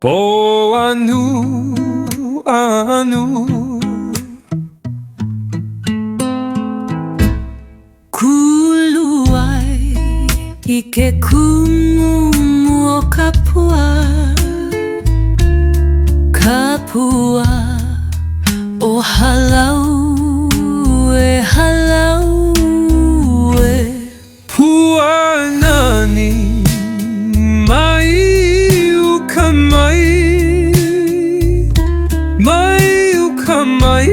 Boa anu Kuluai ike kumumu o Kapua o halau e Puanani mai uka mai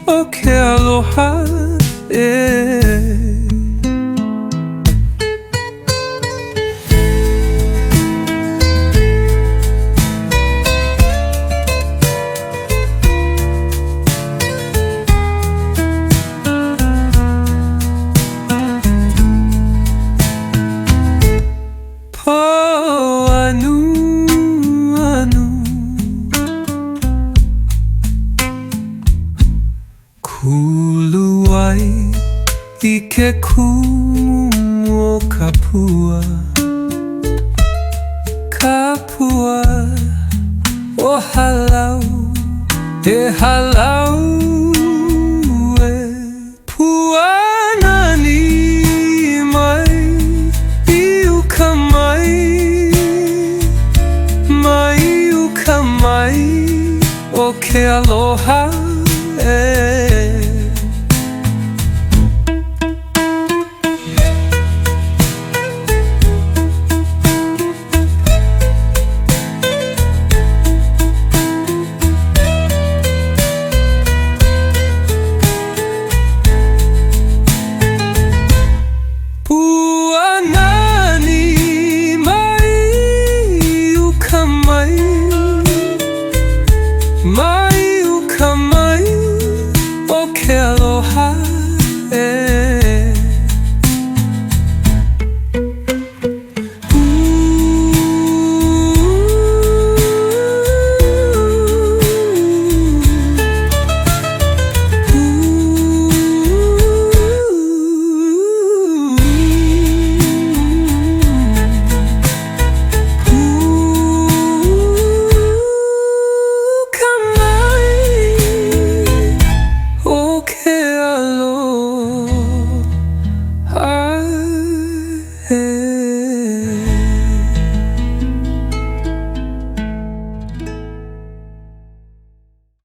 o ke aloha Kuluai ike kumumu o Kapua o halau e Puanani mai uka mai uka mai o ke aloha Mai uka mai o ke aloha Aloha.